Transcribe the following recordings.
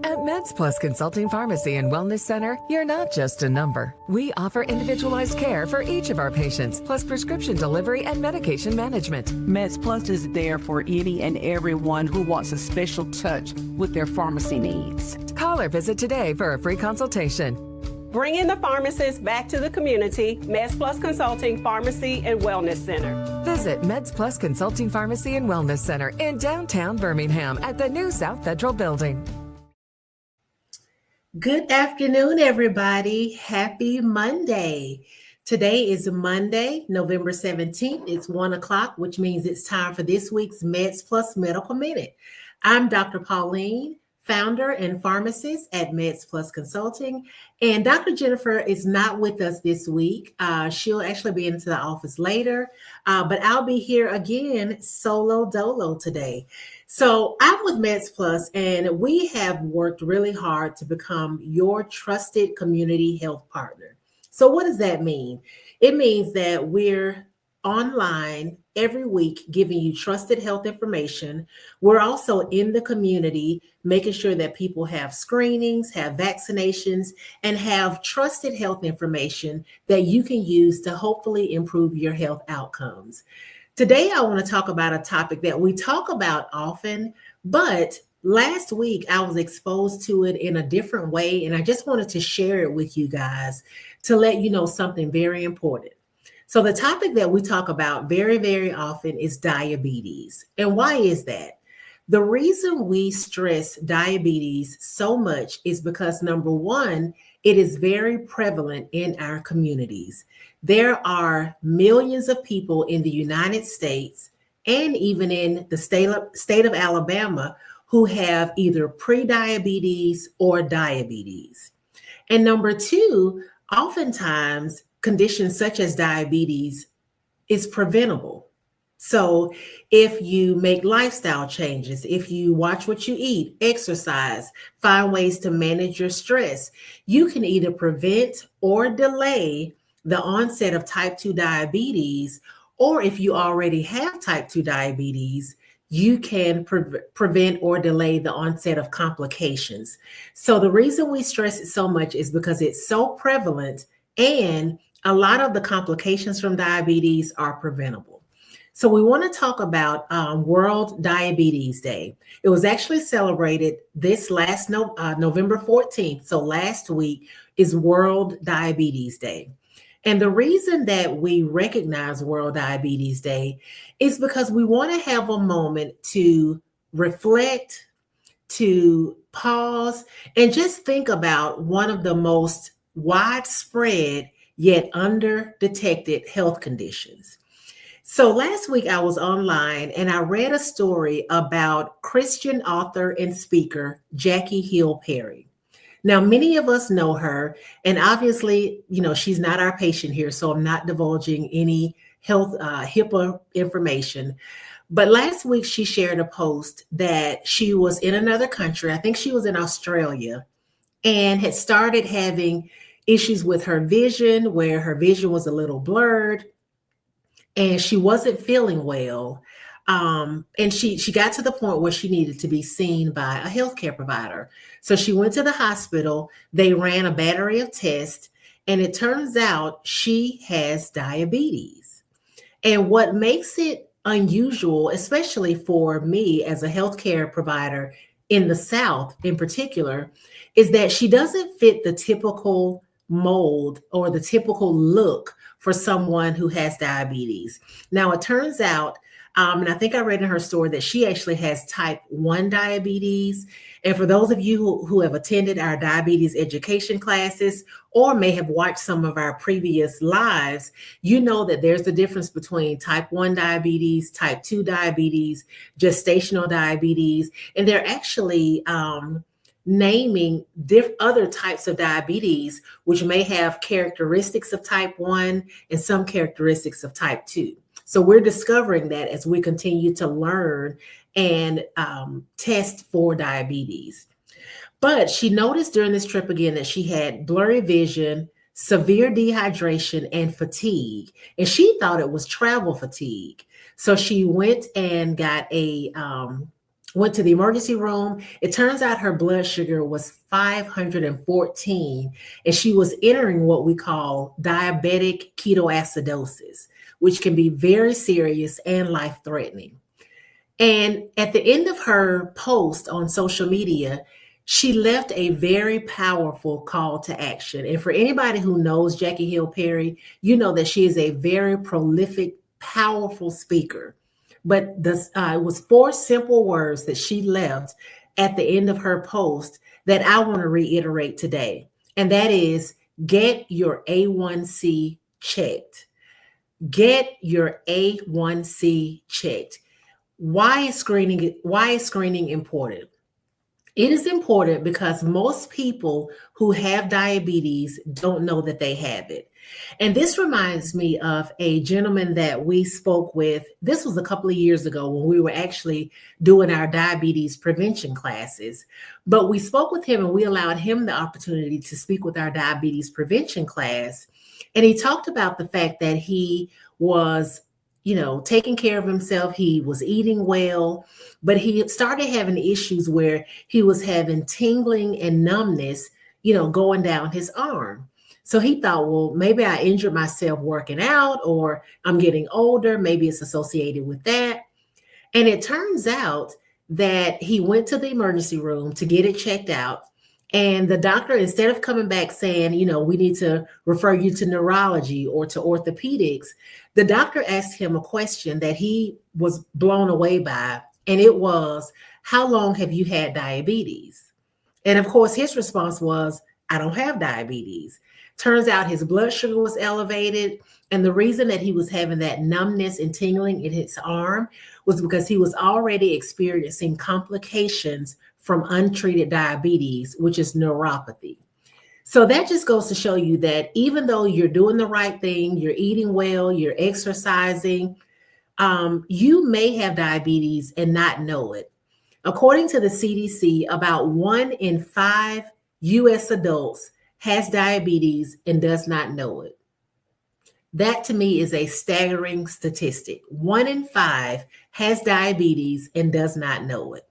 At MedsPLUS Consulting Pharmacy and Wellness Center, you're not just a number. We offer individualized care for each of our patients, plus prescription delivery and medication management. MedsPLUS is there for any and everyone who wants a special touch with their pharmacy needs. Call or visit today for a free consultation. Bringing the pharmacist back to the community, MedsPLUS Consulting Pharmacy and Wellness Center. Visit MedsPLUS Consulting Pharmacy and Wellness Center in downtown Birmingham at the new South Federal Building. Good afternoon, everybody. Happy Monday. Today is Monday, November 17th. It's 1 o'clock, which means it's time for this week's MedsPLUS Medical Minute. I'm Dr. Pauline, founder and pharmacist at MedsPLUS Consulting. And Dr. Jennifer is not with us this week. She'll actually be into the office later, but I'll be here again solo dolo today. So I'm with MedsPLUS, and we have worked really hard to become your trusted community health partner. So what does that mean? It means that we're online every week giving you trusted health information. We're also in the community making sure that people have screenings, have vaccinations, and have trusted health information that you can use to hopefully improve your health outcomes. Today, I want to talk about a topic that we talk about often, but last week I was exposed to it in a different way, and I just wanted to share it with you guys to let you know something very important. So the topic that we talk about very, very often is diabetes. And why is that? The reason we stress diabetes so much is because, number one, it is very prevalent in our communities. There are millions of people in the United States and even in the state of Alabama who have either pre-diabetes or diabetes. And number two, oftentimes conditions such as diabetes is preventable. So if you make lifestyle changes, if you watch what you eat, exercise, find ways to manage your stress, you can either prevent or delay the onset of type 2 diabetes, or if you already have type 2 diabetes, you can prevent or delay the onset of complications. So the reason we stress it so much is because it's so prevalent, and a lot of the complications from diabetes are preventable. So we want to talk about World Diabetes Day. It was actually celebrated this last November 14th. So last week is World Diabetes Day. And the reason that we recognize World Diabetes Day is because we want to have a moment to reflect, to pause, and just think about one of the most widespread yet under-detected health conditions. So last week I was online and I read a story about Christian author and speaker Jackie Hill Perry. Now, many of us know her, and obviously, she's not our patient here, so I'm not divulging any health HIPAA information. But last week, she shared a post that she was in another country. I think she was in Australia, and had started having issues with her vision, where her vision was a little blurred, and she wasn't feeling well. And she got to the point where she needed to be seen by a healthcare provider. So she went to the hospital, they ran a battery of tests, and it turns out she has diabetes. And what makes it unusual, especially for me as a healthcare provider in the South in particular, is that she doesn't fit the typical mold or the typical look for someone who has diabetes. Now, it turns out, and I think I read in her story that she actually has type 1 diabetes. And for those of you who have attended our diabetes education classes or may have watched some of our previous lives, you know that there's a difference between type 1 diabetes, type 2 diabetes, gestational diabetes, and they're actually naming other types of diabetes, which may have characteristics of type 1 and some characteristics of type 2. So we're discovering that as we continue to learn and test for diabetes. But she noticed during this trip again that she had blurry vision, severe dehydration, and fatigue. And she thought it was travel fatigue. So she went and got a went to the emergency room. It turns out her blood sugar was 514, and she was entering what we call diabetic ketoacidosis, which can be very serious and life-threatening. And at the end of her post on social media, she left a very powerful call to action. And for anybody who knows Jackie Hill Perry, you know that she is a very prolific, powerful speaker. But it was 4 simple words that she left at the end of her post that I want to reiterate today. And that is, get your A1C checked. Get your A1C checked. Why is screening important? It is important because most people who have diabetes don't know that they have it. And this reminds me of a gentleman that we spoke with. This was a couple of years ago when we were actually doing our diabetes prevention classes. But we spoke with him and we allowed him the opportunity to speak with our diabetes prevention class. And he talked about the fact that he was taking care of himself. He was eating well, but he started having issues where he was having tingling and numbness, going down his arm. So he thought, well, maybe I injured myself working out, or I'm getting older. Maybe it's associated with that. And it turns out that he went to the emergency room to get it checked out. And the doctor, instead of coming back saying, we need to refer you to neurology or to orthopedics, the doctor asked him a question that he was blown away by. And it was, how long have you had diabetes? And of course, his response was, I don't have diabetes. Turns out his blood sugar was elevated. And the reason that he was having that numbness and tingling in his arm was because he was already experiencing complications from untreated diabetes, which is neuropathy. So that just goes to show you that even though you're doing the right thing, you're eating well, you're exercising, you may have diabetes and not know it. According to the CDC, about 1 in 5 US adults has diabetes and does not know it. That to me is a staggering statistic. 1 in 5 has diabetes and does not know it.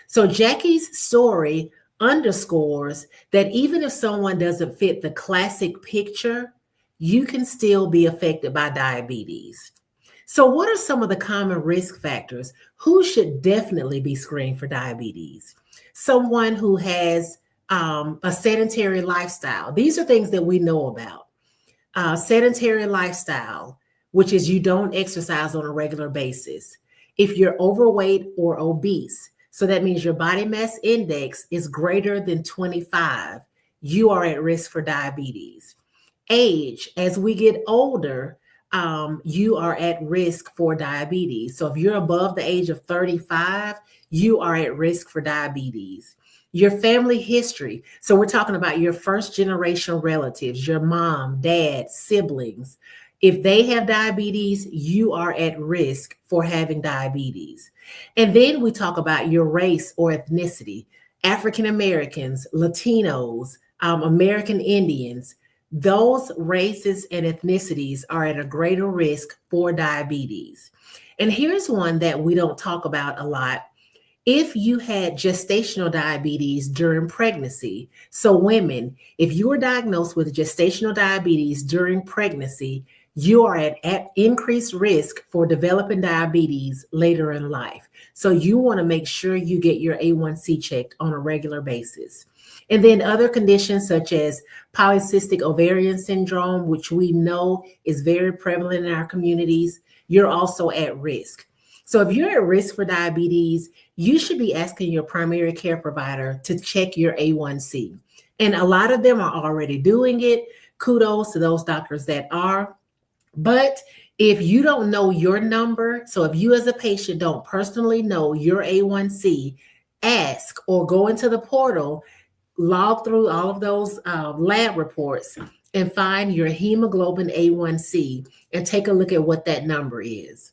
So Jackie's story underscores that even if someone doesn't fit the classic picture, you can still be affected by diabetes. So what are some of the common risk factors? Who should definitely be screened for diabetes? Someone who has a sedentary lifestyle. These are things that we know about. Sedentary lifestyle, which is you don't exercise on a regular basis. If you're overweight or obese, so that means your body mass index is greater than 25, you are at risk for diabetes. Age, as we get older, you are at risk for diabetes. So if you're above the age of 35, you are at risk for diabetes. Your family history. So we're talking about your first generation relatives, your mom, dad, siblings. If they have diabetes, you are at risk for having diabetes. And then we talk about your race or ethnicity. African Americans, Latinos, American Indians, those races and ethnicities are at a greater risk for diabetes. And here's one that we don't talk about a lot. If you had gestational diabetes during pregnancy, so women, if you were diagnosed with gestational diabetes during pregnancy, you are at increased risk for developing diabetes later in life. So you want to make sure you get your A1C checked on a regular basis. And then other conditions such as polycystic ovarian syndrome, which we know is very prevalent in our communities, you're also at risk. So if you're at risk for diabetes, you should be asking your primary care provider to check your A1C. And a lot of them are already doing it. Kudos to those doctors that are. But if you don't know your number, so if you as a patient don't personally know your A1C, ask or go into the portal, log through all of those lab reports and find your hemoglobin A1C and take a look at what that number is.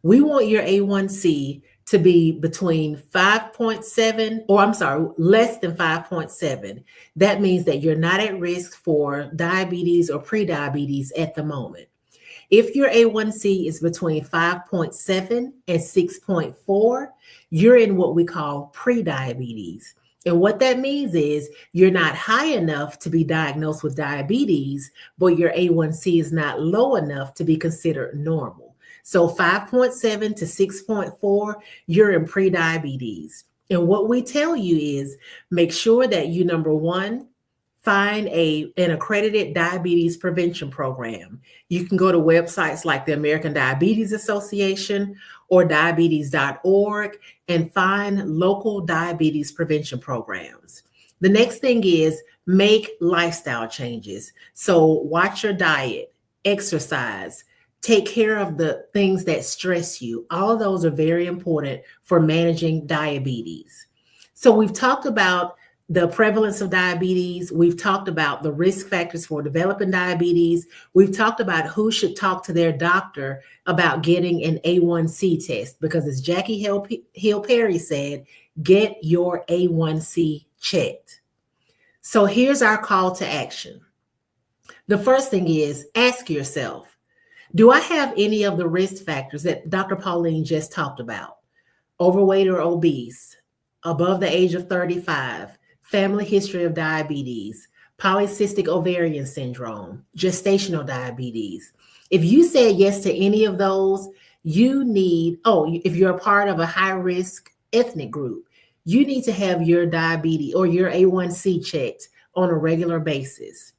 We want your A1C to be between 5.7, or I'm sorry, less than 5.7. That means that you're not at risk for diabetes or prediabetes at the moment. If your A1C is between 5.7 and 6.4, you're in what we call prediabetes. And what that means is you're not high enough to be diagnosed with diabetes, but your A1C is not low enough to be considered normal. So 5.7 to 6.4, you're in prediabetes. And what we tell you is make sure that you, number one, find an accredited diabetes prevention program. You can go to websites like the American Diabetes Association or diabetes.org and find local diabetes prevention programs. The next thing is make lifestyle changes. So watch your diet, exercise, take care of the things that stress you. All of those are very important for managing diabetes. So we've talked about the prevalence of diabetes. We've talked about the risk factors for developing diabetes. We've talked about who should talk to their doctor about getting an A1C test, because as Jackie Hill Perry said, get your A1C checked. So here's our call to action. The first thing is ask yourself, do I have any of the risk factors that Dr. Pauline just talked about? Overweight or obese, above the age of 35, family history of diabetes, polycystic ovarian syndrome, gestational diabetes. If you said yes to any of those, you need, if you're a part of a high-risk ethnic group, you need to have your diabetes or your A1C checked on a regular basis.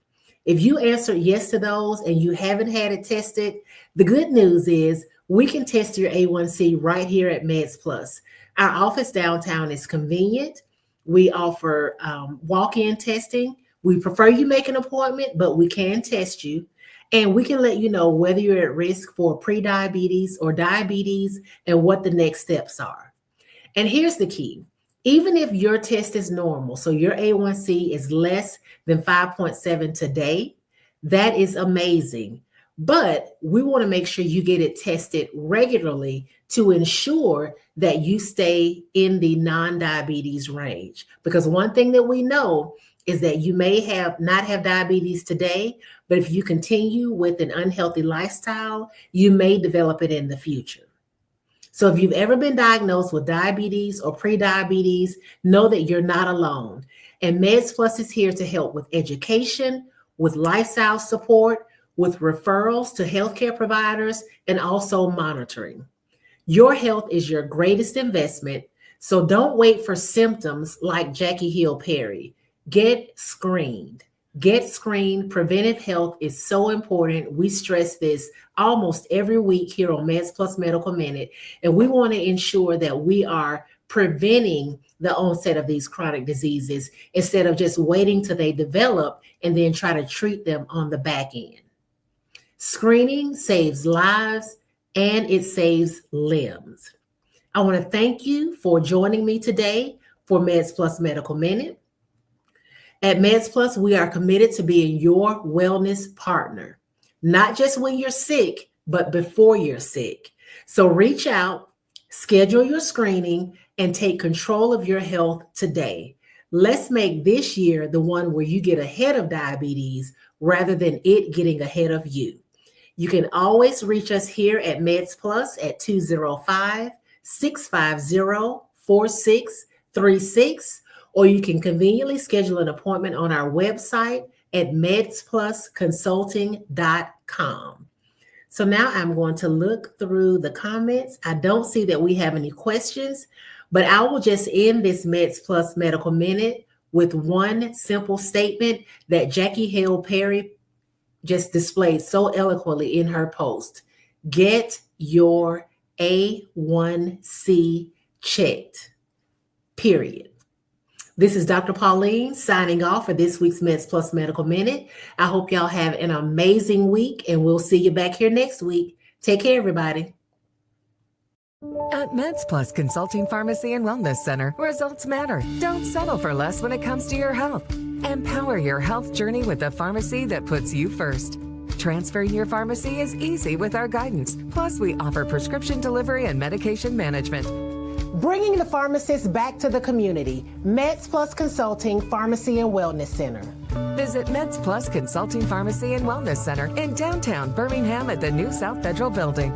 If you answered yes to those and you haven't had it tested, the good news is we can test your A1C right here at MedsPLUS. Our office downtown is convenient. We offer walk-in testing. We prefer you make an appointment, but we can test you. And we can let you know whether you're at risk for prediabetes or diabetes and what the next steps are. And here's the key. Even if your test is normal, so your A1C is less than 5.7 today, that is amazing. But we want to make sure you get it tested regularly to ensure that you stay in the non-diabetes range. Because one thing that we know is that you may not have diabetes today, but if you continue with an unhealthy lifestyle, you may develop it in the future. So if you've ever been diagnosed with diabetes or prediabetes, know that you're not alone. And MedsPLUS is here to help with education, with lifestyle support, with referrals to healthcare providers, and also monitoring. Your health is your greatest investment, so don't wait for symptoms like Jackie Hill Perry. Get screened. Get screened. Preventive health is so important. We stress this almost every week here on MedsPLUS Medical Minute, and we want to ensure that we are preventing the onset of these chronic diseases instead of just waiting till they develop and then try to treat them on the back end. Screening saves lives and it saves limbs. I want to thank you for joining me today for MedsPLUS Medical Minute. At MedsPLUS, we are committed to being your wellness partner, not just when you're sick, but before you're sick. So reach out, schedule your screening, and take control of your health today. Let's make this year the one where you get ahead of diabetes rather than it getting ahead of you. You can always reach us here at MedsPLUS at 205-650-4636, or you can conveniently schedule an appointment on our website at MedsPlusConsulting.com. So now I'm going to look through the comments. I don't see that we have any questions, but I will just end this MedsPLUS Medical Minute with one simple statement that Jackie Hill Perry just displayed so eloquently in her post. Get your A1C checked, period. This is Dr. Pauline signing off for this week's MedsPLUS Medical Minute. I hope y'all have an amazing week, and we'll see you back here next week. Take care, everybody. At MedsPLUS Consulting Pharmacy and Wellness Center, results matter. Don't settle for less when it comes to your health. Empower your health journey with a pharmacy that puts you first. Transferring your pharmacy is easy with our guidance. Plus, we offer prescription delivery and medication management. Bringing the pharmacist back to the community. MedsPLUS Consulting Pharmacy and Wellness Center. Visit MedsPLUS Consulting Pharmacy and Wellness Center in downtown Birmingham at the new South Federal Building.